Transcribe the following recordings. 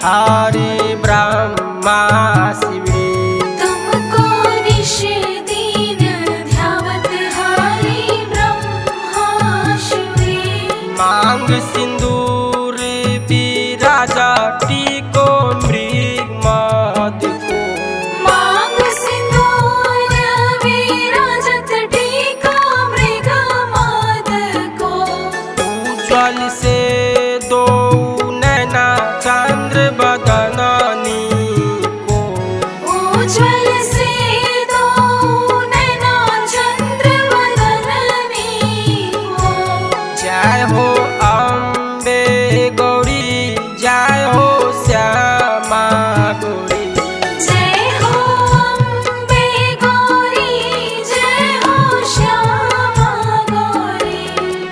हरि ब्रह्मा शिवे। तुमको निश दिन ध्यावत हरि ब्रह्मा शिवे। मांग सिंदूर विराजा टीको मृग मद को। मांग सिंदूर विराजत टीका मृग मद को। उज्ज्वल से दो नैना चंद्र बदननी को। उज्ज्वल से दो नैना चंद्र बदननी को। जय हो अम्बे गौरी जय हो श्यामा गौरी। जय हो अम्बे गौरी जय हो श्यामा गौरी।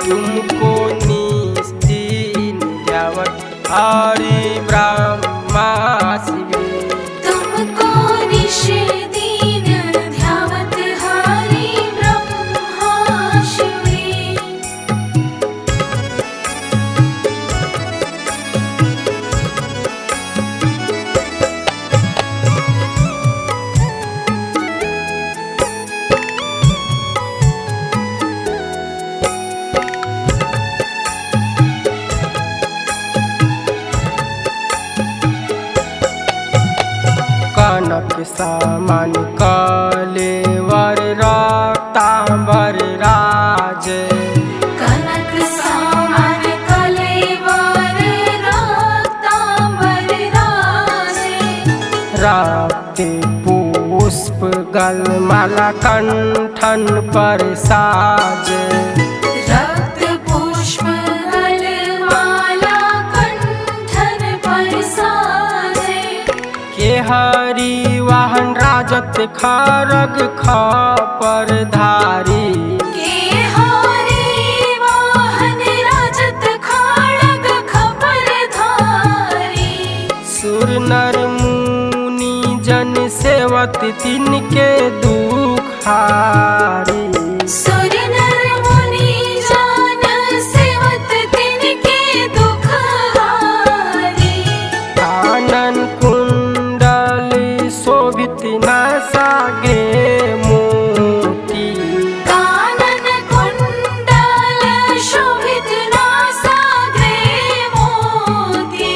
तुमको निज दिन ध्यावत हरि ब्रह्मा शिवे। तुमको निश दिन ध्यावत हरि ब्रह्मा शिवे। कनक सामान कलेवर रक्तांबर राज। कनक सामान कलेवर रक्तांबर राजे। रक्ते पुष्प गलमाला कंठन पर साज। रक्त पुष्प गलमाला कंठन पर साजे। के हरि वाहन राजत खरग खपर धारी। के हरि वाहन राजत खड्ग खपर धारी। सुर नर मुनि जन सेवत तिनके दुख हारी। सुर नर मुनि जन सेवत तिनके दुख हारी। कानन कुंडल शोभित नासागे मोती। कानन कुंडल शोभित नासाग्रे मोती।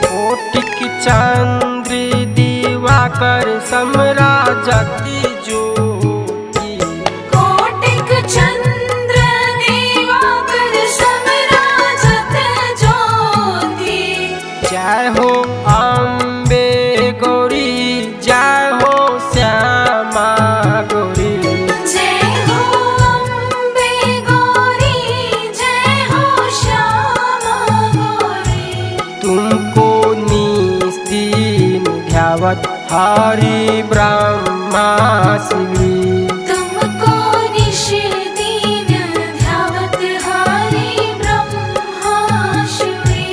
कोटिक चंद्र दिवाकर समराजति ज्योति। कोटिक चंद्र दिवाकर समराजत ज्योति। जय हो अम्बे गौरी जय हो श्यामा गौरी। जय हो अम्बे गौरी जय हो श्यामा गौरी। तुमको निज दिन ध्यावत हरि ब्रह्मा शिवे। तुमको निश दिन ध्यावत हरि ब्रह्मा शिवे।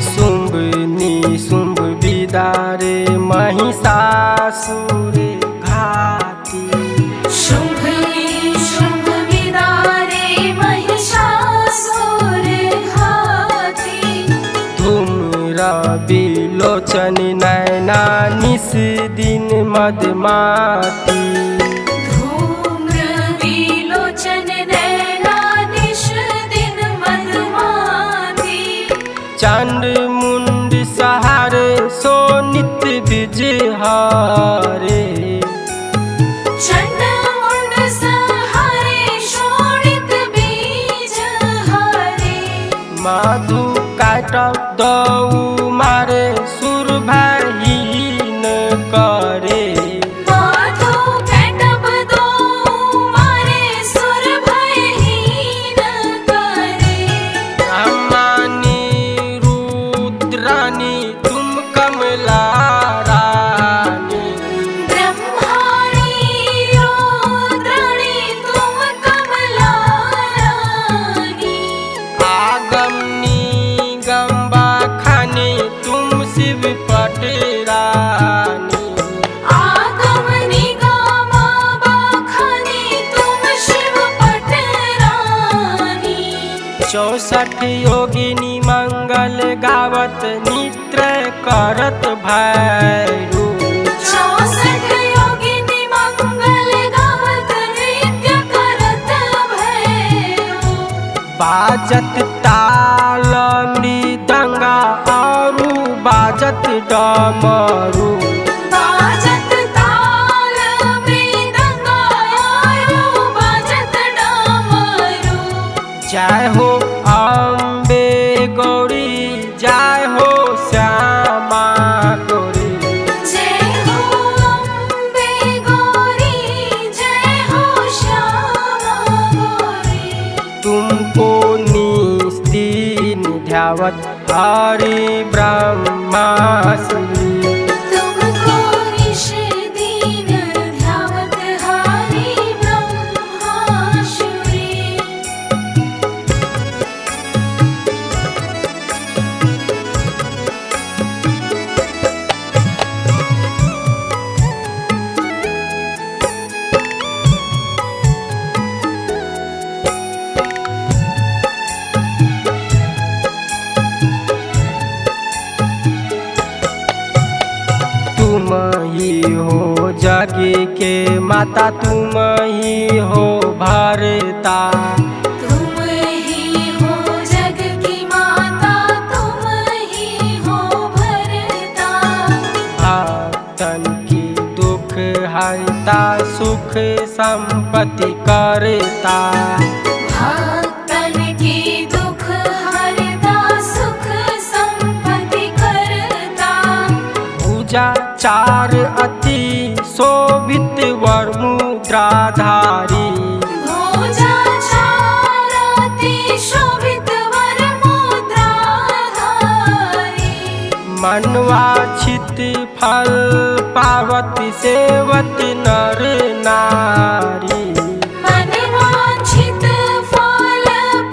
शुंभ निशुंभ विदारे महिषासुर घाती। शुंभ निशुंभ विदारे महिषासुर घाती। धूम्र विलोचन नैना निस दिन मदमाती। धूम्र विलोचन नैना निश दिन मदमाती। चंड मुंड सहारे सोनित विजहारे। चंड मुंड सहारे शोणित बीज हरे। माधु काटब दऊ मारे सुर भहीन करे। माधु काटब दऊ मारे सुर भयहीन करे। ब्रह्मानी रुद्रानी तुम कमला रानी। ब्रह्माणी रुद्राणी तुम गावत नित्य करत भैरू 64 योगिनी मंगल गावत नृत्य करत भैरू बाजत ताल मृदंगा औरू बाजत डमरू बाजत ताल मृदंगा औरू बाजत डमरू जय हो अम्बे गौरी जय हो श्यामा गौरी जय हो अम्बे गौरी जय हो श्यामा गौरी तुमको निस्तीन ध्यावत हरि ब्रह्मा श्री तुमको निश दीन ध्यावत हरि ब्रह्माशुरे तुम ही हो जग के माता तुम ही हो भरता तुम ही हो जग की माता तुम ही हो भरता भक्तन की दुख हरता सुख संपत्ति करता भक्तन की दुख हरता सुख संपत्ति करता पूजा चार अति शोभित वर मुद्राधारी भोजा चारति शोभित वर मुद्राधारी मनवांछित फल पावत सेवत नर नारी मनवांछित फल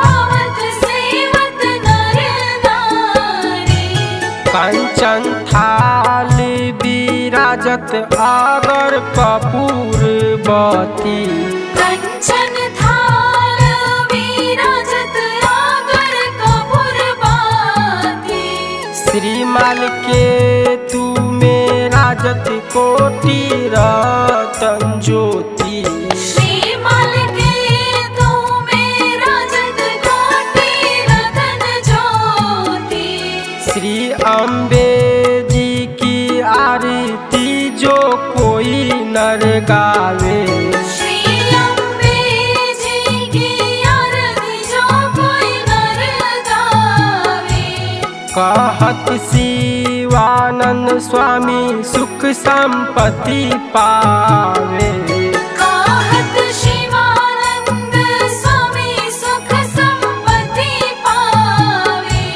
पावत सेवत नर नारी कंचन थाल विराजत आगर कपूर बती कंचन थाल विराजत आगर कपूर बाती श्रीमाल के तू में राजत कोटि रतन ज्योति श्रीमाल के तुम्हें राजत कोटि रतन ज्योति श्री अम्बे जी की आरती जो कोई नर गावे श्री अम्बे जी की आरती जो कोई नर गावे कहत शिवानंद स्वामी सुख संपत्ति पावे कहत शिवानंद स्वामी सुख संपत्ति पावे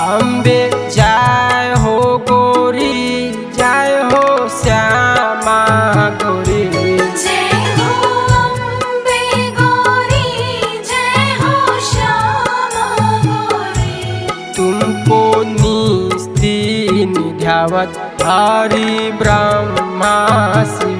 अम्बे जय हो गौरी जय हो श्यामा गौरी जय हो अम्बे गौरी जय हो श्यामा गौरी तुमको निस्तीन ध्यावत हरि ब्रह्मा शिव